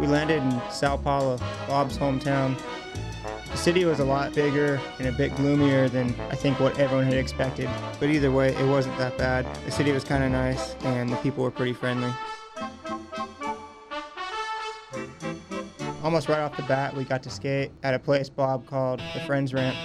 We landed in Sao Paulo, Bob's hometown. The city was a lot bigger and a bit gloomier than I think what everyone had expected. But either way, it wasn't that bad. The city was kind of nice and the people were pretty friendly. Almost right off the bat, we got to skate at a place Bob called the Friends Ramp.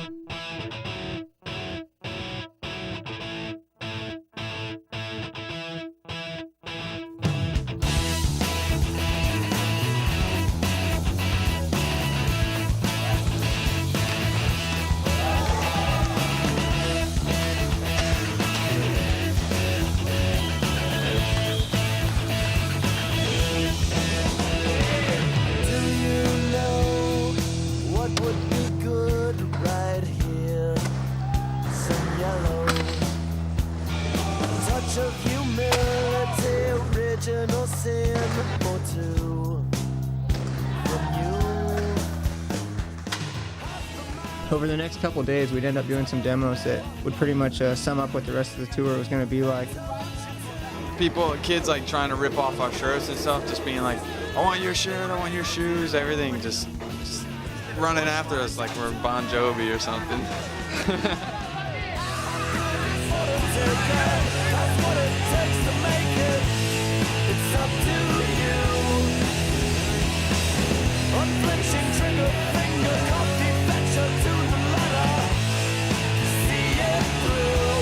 Of humility, original sin or two from you. Over the next couple days, we'd end up doing some demos that would pretty much sum up what the rest of the tour was going to be like. Kids like trying to rip off our shirts and stuff, just being like, I want your shirt, I want your shoes, everything, just running after us like we're Bon Jovi or something. That's what it takes to make it. It's up to you. Unflinching trigger finger, coffee fetcher to the letter. See it through.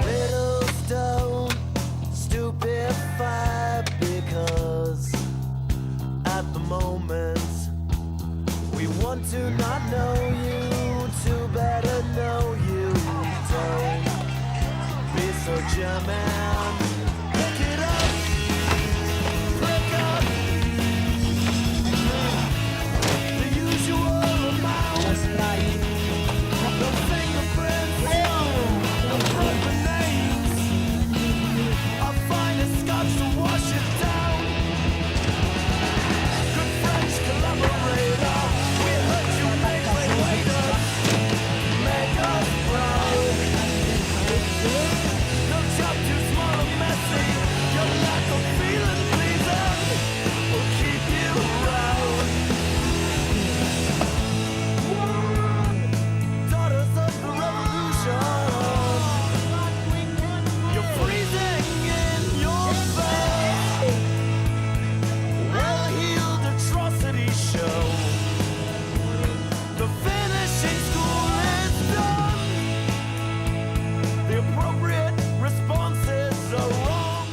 Riddles don't stupefy because at the moment we want to not know you, to better know you. Don't be so German. Pick it up, pick up the usual amount. The fingerprints, the proven names. I'll find a scotch to wash it down. Collaborator, we heard you make way waiter, make us proud. No job too small or messy, your lack of feeling pleasing will keep you around. Daughters of the revolution, you're freezing in your face. Well-heeled atrocity show. The finishing school is done. The appropriate responses are wrong.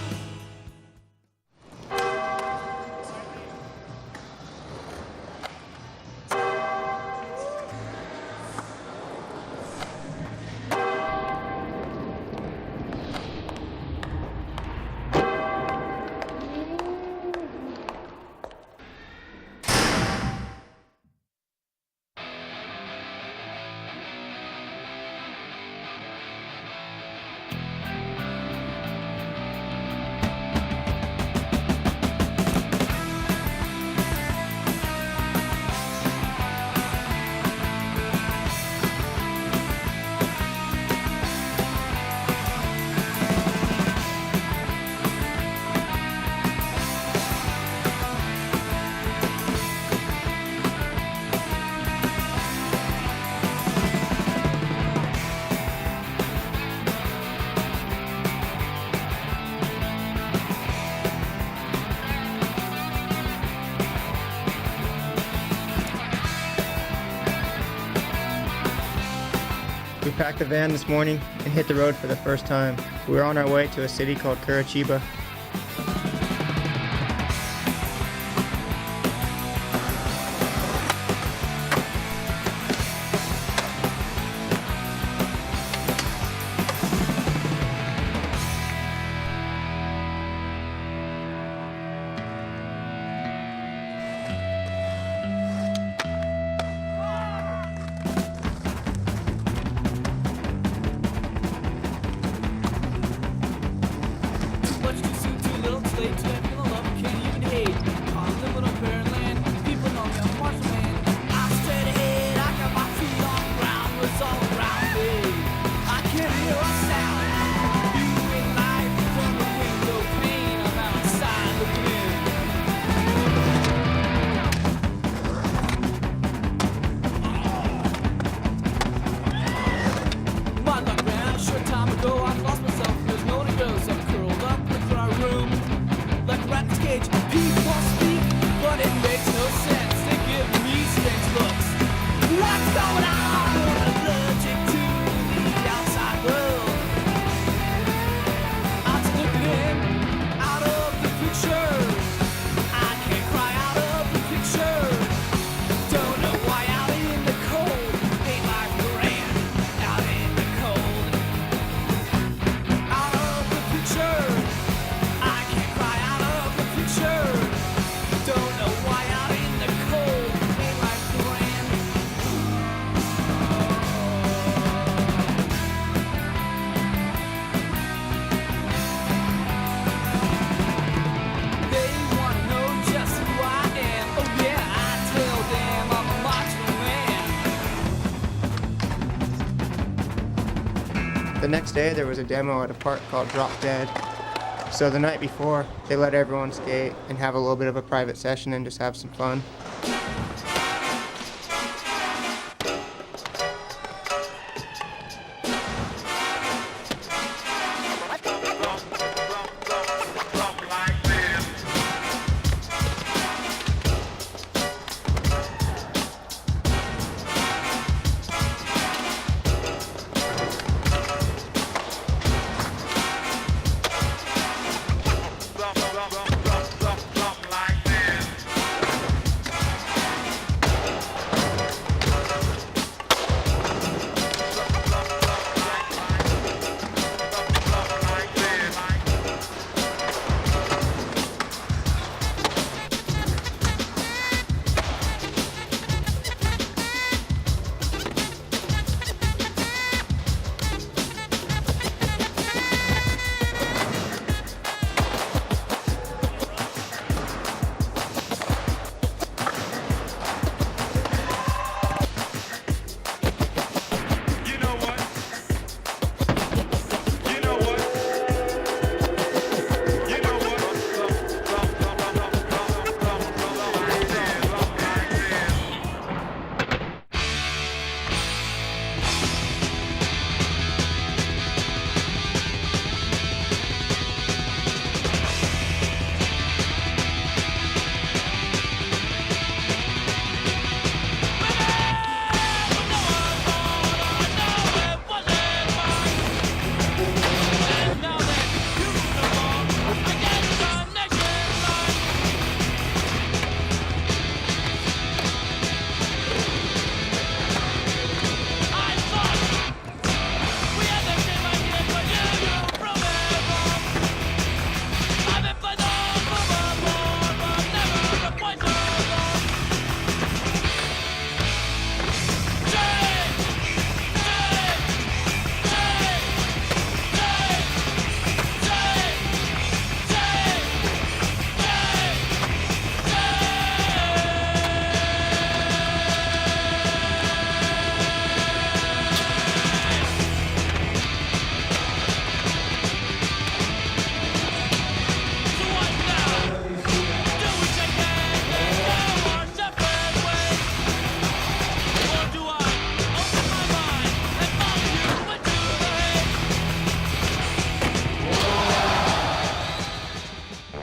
We packed the van this morning and hit the road for the first time. We were on our way to a city called Curitiba. next day there was a demo at a park called Drop Dead. So the night before, they let everyone skate and have a little bit of a private session and just have some fun.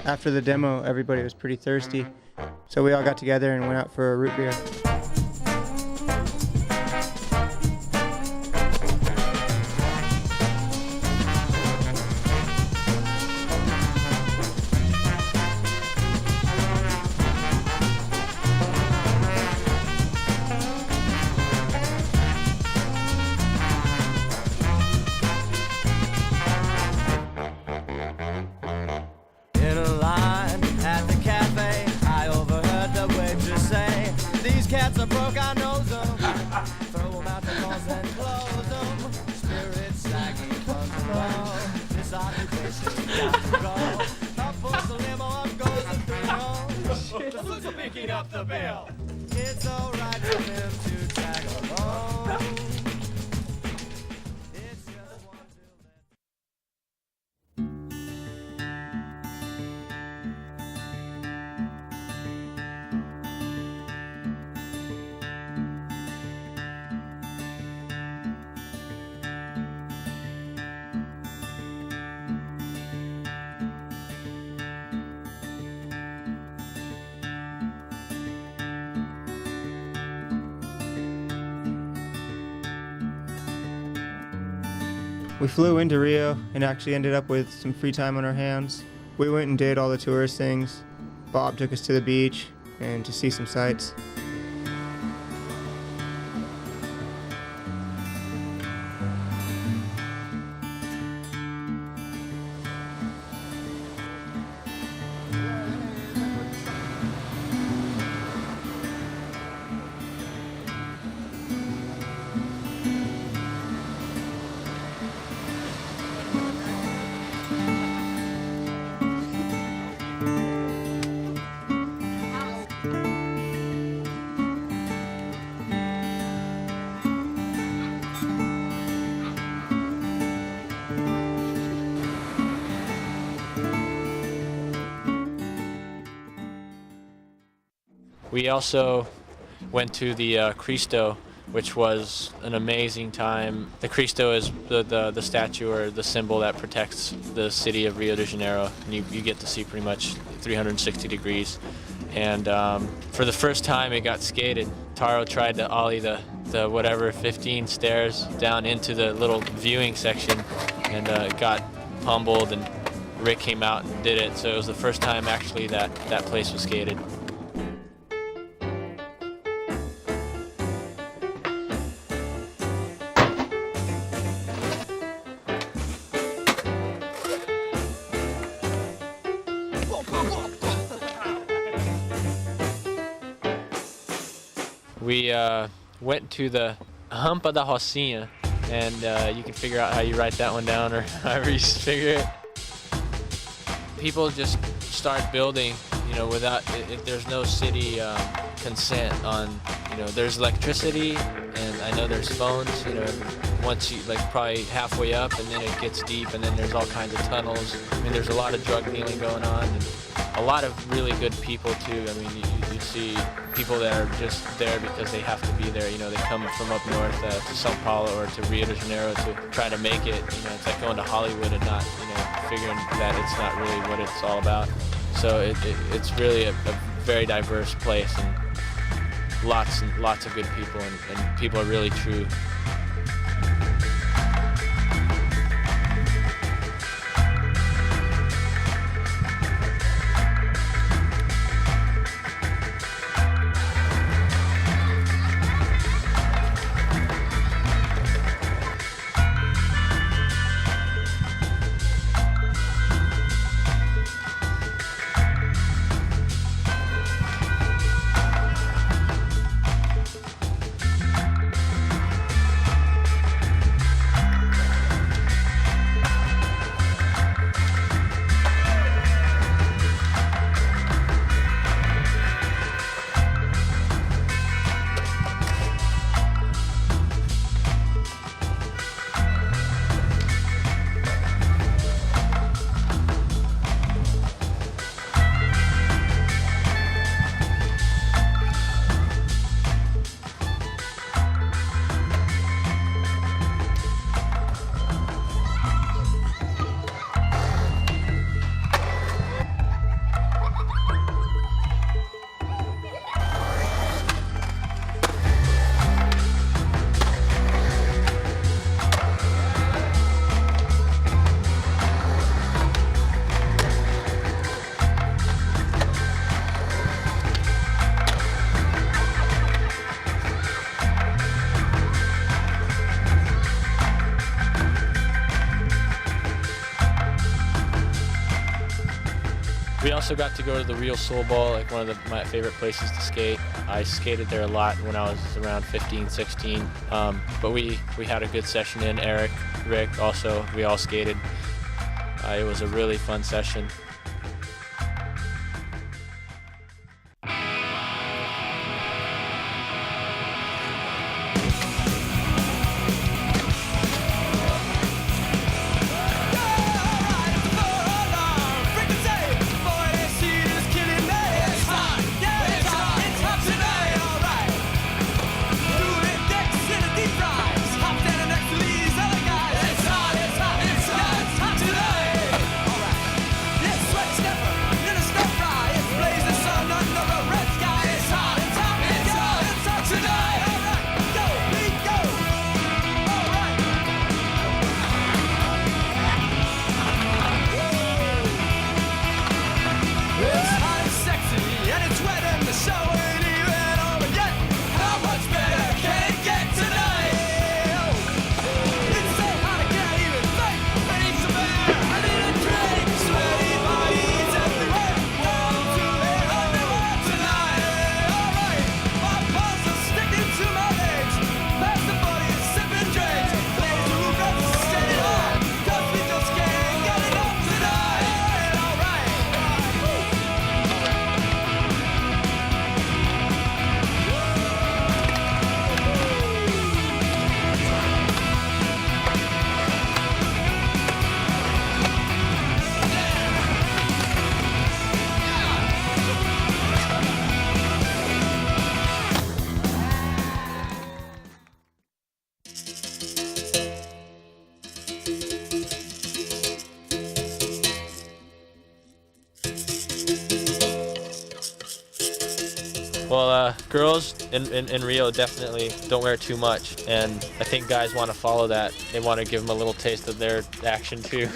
After the demo, everybody was pretty thirsty, so we all got together and went out for a root beer. In a line at the cafe, I overheard the waitress say, "These cats are broke, I knows them. Throw them out the doors and close them. Spirit saggy, guns and all. This occupation's got to go. Up pulls the limo, up goes the thrill. The fools are picking up the bill. It's alright for them to tag along. It's just one till We flew into Rio and actually ended up with some free time on our hands. We went and did all the tourist things. Bob took us to the beach and to see some sights. We also went to the Cristo, which was an amazing time. The Cristo is the statue or the symbol that protects the city of Rio de Janeiro. And you get to see pretty much 360 degrees. And for the first time, it got skated. Taro tried to ollie the 15 stairs down into the little viewing section, and got humbled, and Rick came out and did it. So it was the first time actually that place was skated. We went to the Rampa da Rocinha, and you can figure out how you write that one down, or however you figure it. People just start building, without there's no city consent on, there's electricity, and I know there's phones, once you probably halfway up, and then it gets deep, and then there's all kinds of tunnels. I mean, there's a lot of drug dealing going on, and a lot of really good people too. I mean, you see people that are just there because they have to be there. They come from up north to Sao Paulo or to Rio de Janeiro to try to make it. It's like going to Hollywood and not, figuring that it's not really what it's all about. So it's really a very diverse place, and lots of good people, and people are really true. We also got to go to the Rio Soul Bowl, like one of my favorite places to skate. I skated there a lot when I was around 15, 16. But we had a good session in. Eric, Rick, also, we all skated. It was a really fun session. Yes! Well, girls in Rio definitely don't wear too much, and I think guys want to follow that. They want to give them a little taste of their action too.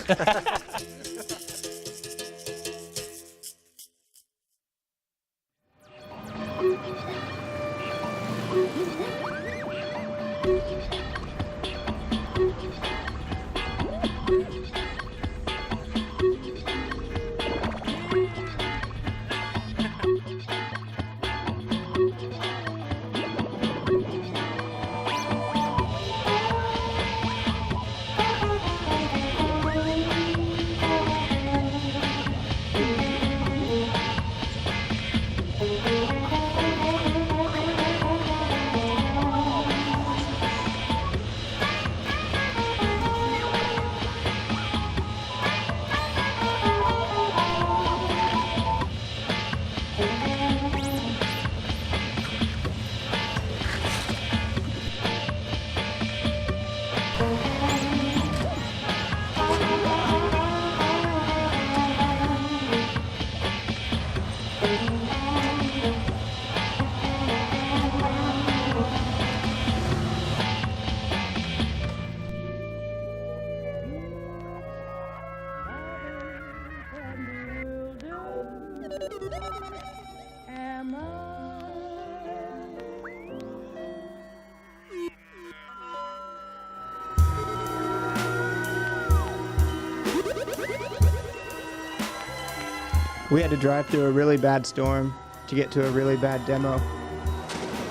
We had to drive through a really bad storm to get to a really bad demo,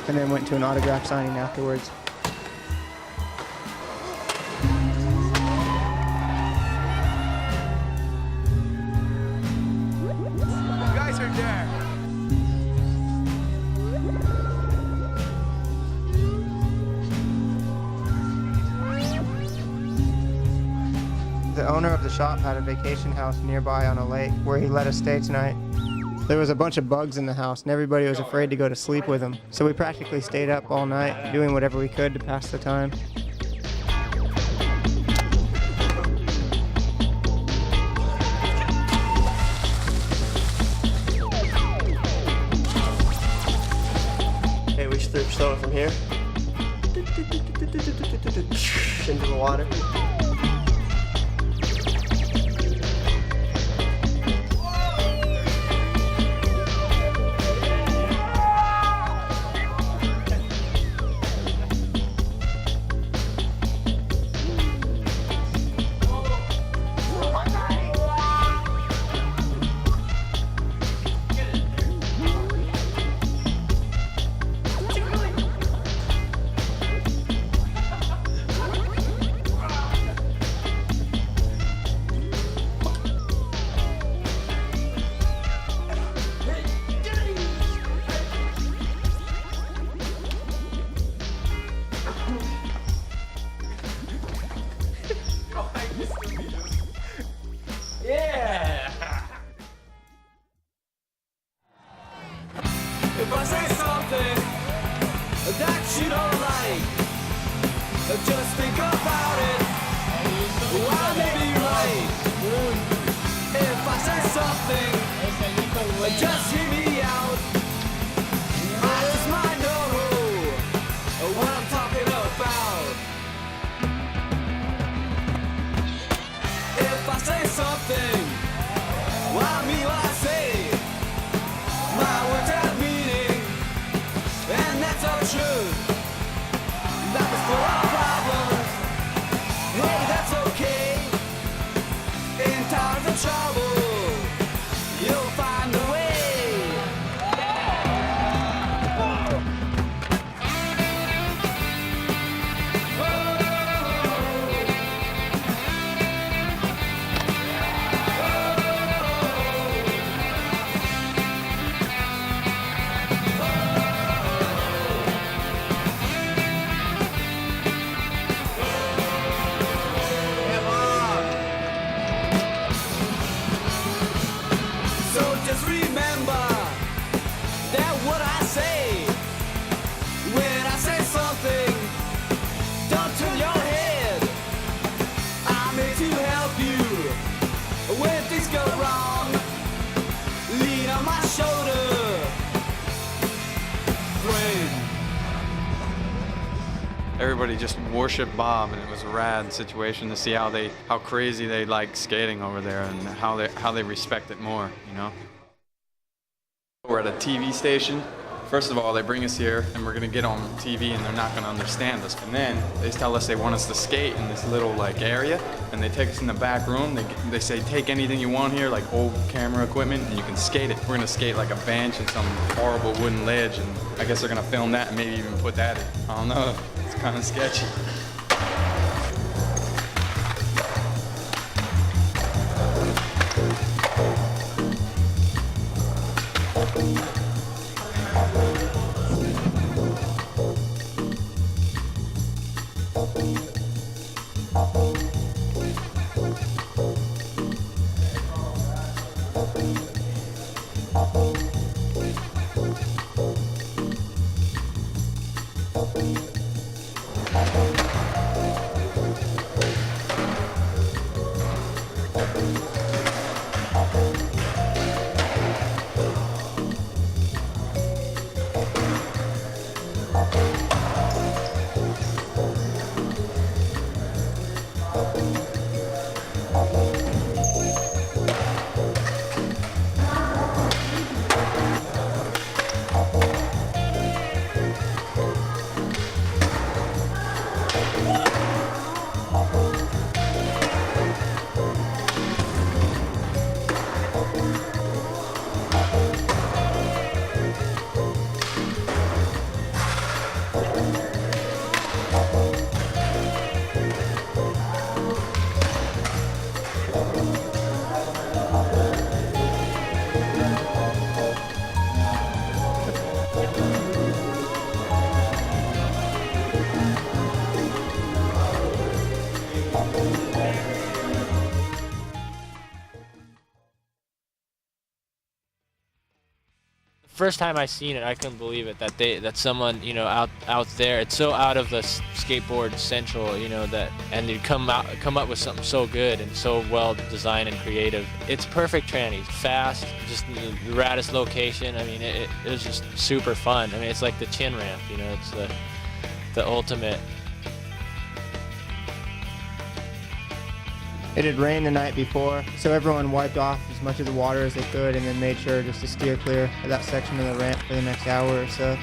and then went to an autograph signing afterwards. You guys are there. The owner of the shop had a vacation house nearby on a lake where he let us stay tonight. There was a bunch of bugs in the house and everybody was afraid to go to sleep with them. So we practically stayed up all night doing whatever we could to pass the time. Okay, we start stowing from here into the water. If I say something that you don't like, just think about it. I may be right. If I say something, just hear me out. I just might know what I'm talking about. If I say something, well, I mean what I say. My words have meaning, and that's all true. Life is full of problems. Hey, that's okay. In times of trouble, you'll find a way. So just remember that what I say, when I say something, don't turn your head. I'm here to help you when things go wrong. Lean on my shoulder. everybody just worshiped Bob, and it was a rad situation to see how crazy they like skating over there and how they respect it more, you know. We're at a TV station. First of all, they bring us here, and we're gonna get on TV, and they're not gonna understand us. And then they tell us they want us to skate in this little like area, and they take us in the back room. They say take anything you want here, like old camera equipment, and you can skate it. We're gonna skate like a bench and some horrible wooden ledge, and I guess they're gonna film that and maybe even put that in. I don't know. It's kind of sketchy. First time I seen it, I couldn't believe it that someone, you know, out there, it's so out of the skateboard central, you know, and they come up with something so good and so well designed and creative. It's perfect trannies, fast, just the raddest location. I mean, it was just super fun. I mean, it's like the chin ramp, you know, it's the ultimate. It had rained the night before, so everyone wiped off as much of the water as they could and then made sure just to steer clear of that section of the ramp for the next hour or so.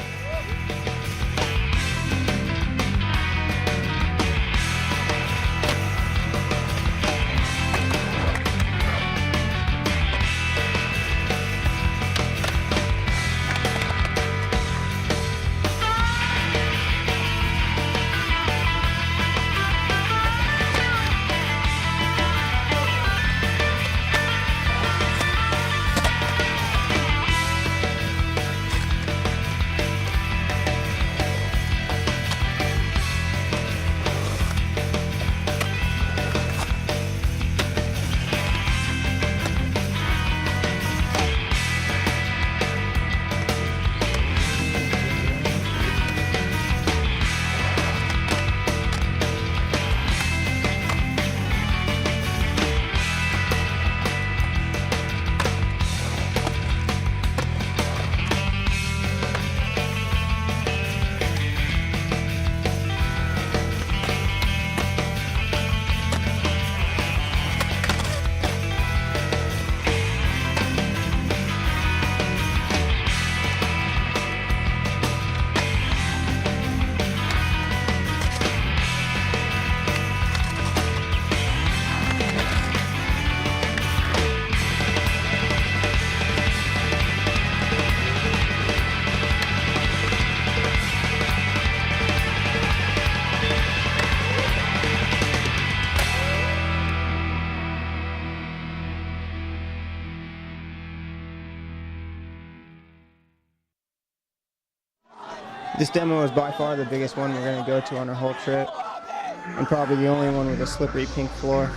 This demo is by far the biggest one we're going to go to on our whole trip, and probably the only one with a slippery pink floor.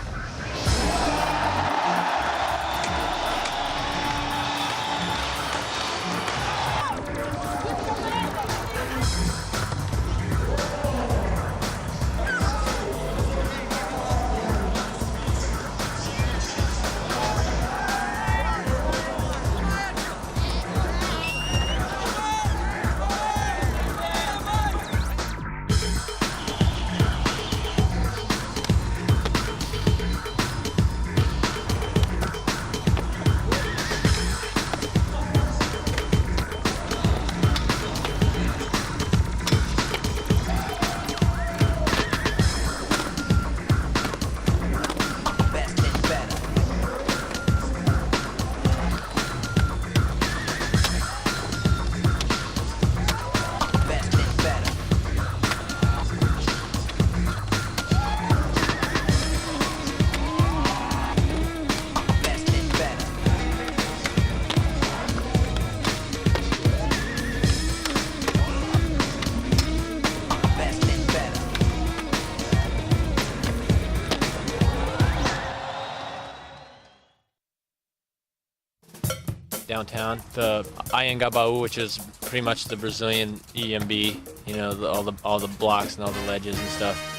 downtown. The Anhangabaú, which is pretty much the Brazilian EMB, you know, all the blocks and all the ledges and stuff.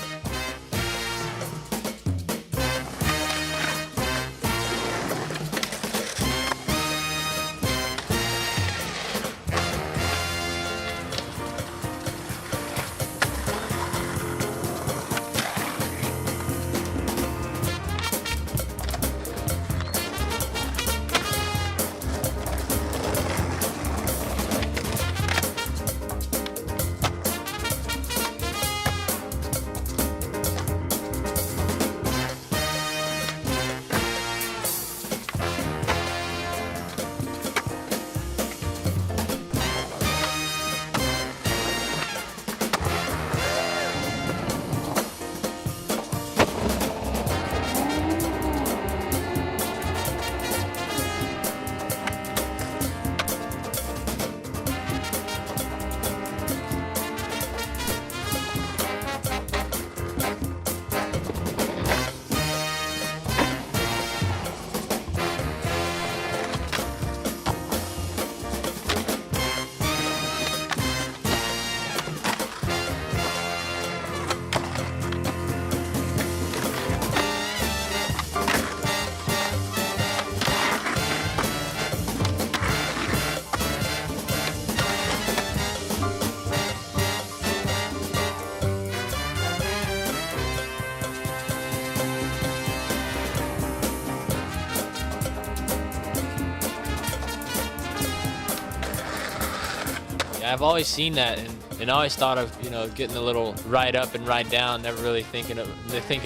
I've always seen that and always thought of, you know, getting a little ride up and ride down, never really thinking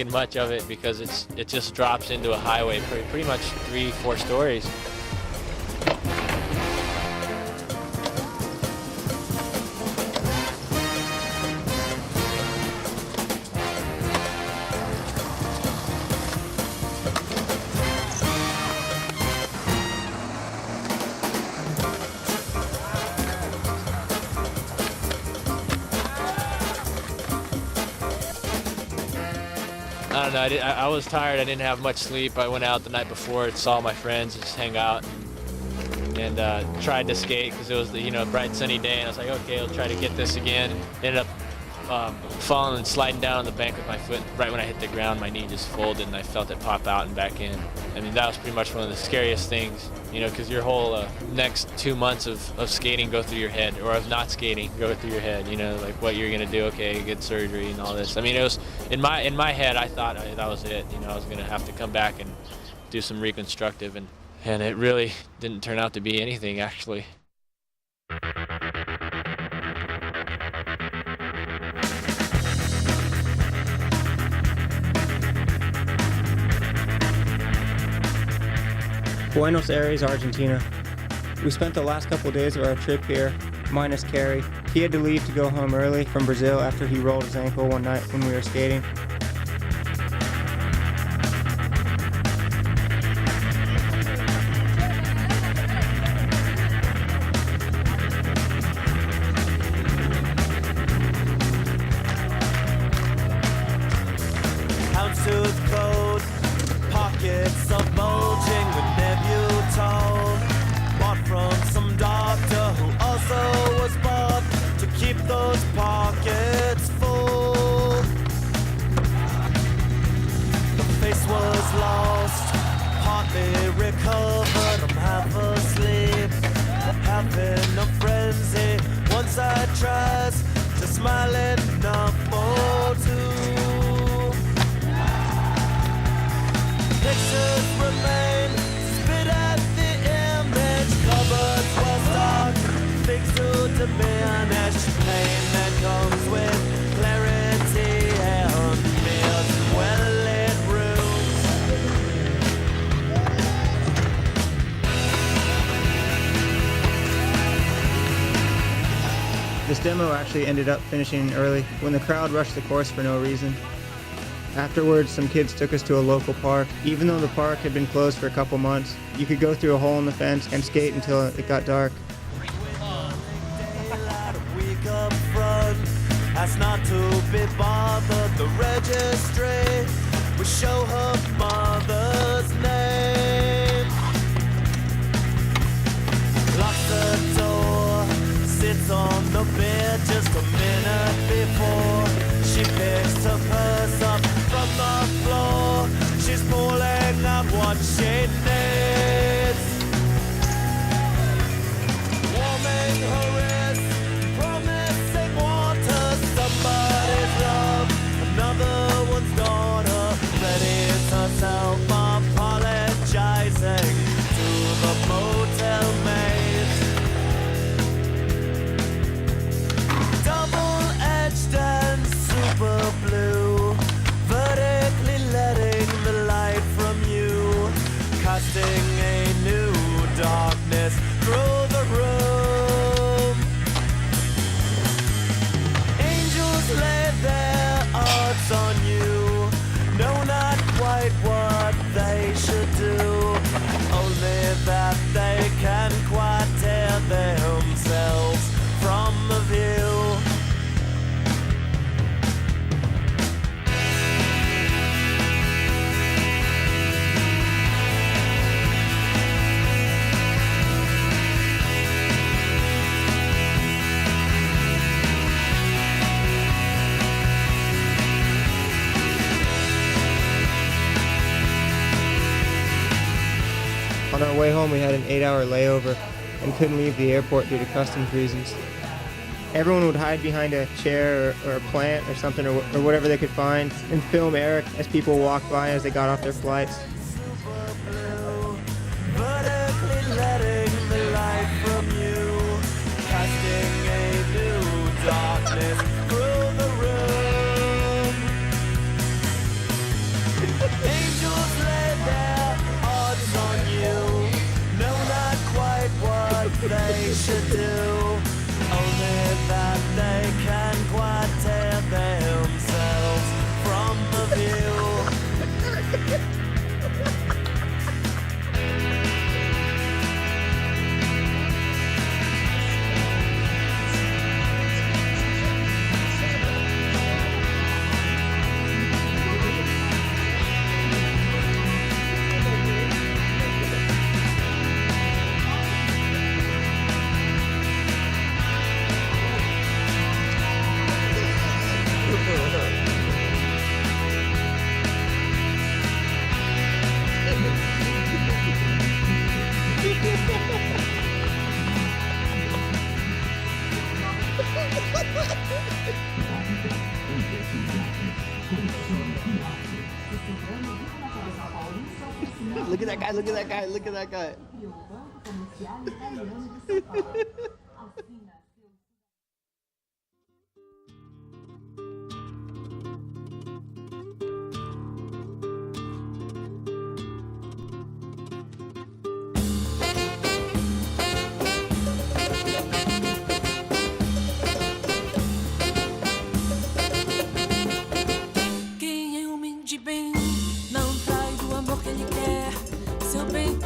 much of it because it just drops into a highway pretty much 3-4 stories. I don't know, I was tired, I didn't have much sleep. I went out the night before and saw my friends just hang out and tried to skate because it was the, you know, bright sunny day, and I was like, okay, I'll try to get this again. Ended up falling and sliding down on the bank with my foot. Right when I hit the ground, my knee just folded and I felt it pop out and back in. I mean, that was pretty much one of the scariest things, you know, because your whole next 2 months of skating go through your head, or of not skating go through your head, you know, like what you're gonna do, okay, get surgery and all this. I mean, it was in my head, I thought that was it, you know, I was gonna have to come back and do some reconstructive, and it really didn't turn out to be anything, actually. Buenos Aires, Argentina. We spent the last couple of days of our trip here, minus Carrie. He had to leave to go home early from Brazil after he rolled his ankle one night when we were skating. Houndstooth coat, pockets of bulging with Nebutol, bought from some doctor who also was bought to keep those pockets full. The face was lost, partly recovered. I'm half asleep, half in a frenzy. Once I tries to smile enough or two. Pictures remain, spit at the image, cupboards was dark, things to diminish, pain that comes with clarity and meals, well-lit rooms. This demo actually ended up finishing early when the crowd rushed the course for no reason. Afterwards, some kids took us to a local park. Even though the park had been closed for a couple months, you could go through a hole in the fence and skate until it got dark. As not to be bothered, the registry will show her mother's name. needs. Warming her wrist, promising water, somebody's love, another one's daughter, readies herself, apologizing to the motel maid. Double-edged and super blue, vertically letting the light from you, casting a new darkness through the room. Angels lay their odds on you, know not quite what they should do, only that they can quite tear themselves from the view. On our way home, we had an 8-hour layover and couldn't leave the airport due to customs reasons. Everyone would hide behind a chair or a plant or something or whatever they could find and film Eric as people walked by as they got off their flights. Vertically letting the light from you, casting a new darkness through the room. Angels lay their odds on you, know not quite what they should do, only that they can quite tear themselves from the view. Look at that guy, look at that guy, look at that guy. Quem é homem de bem não trai o amor que ele quer. Seu bem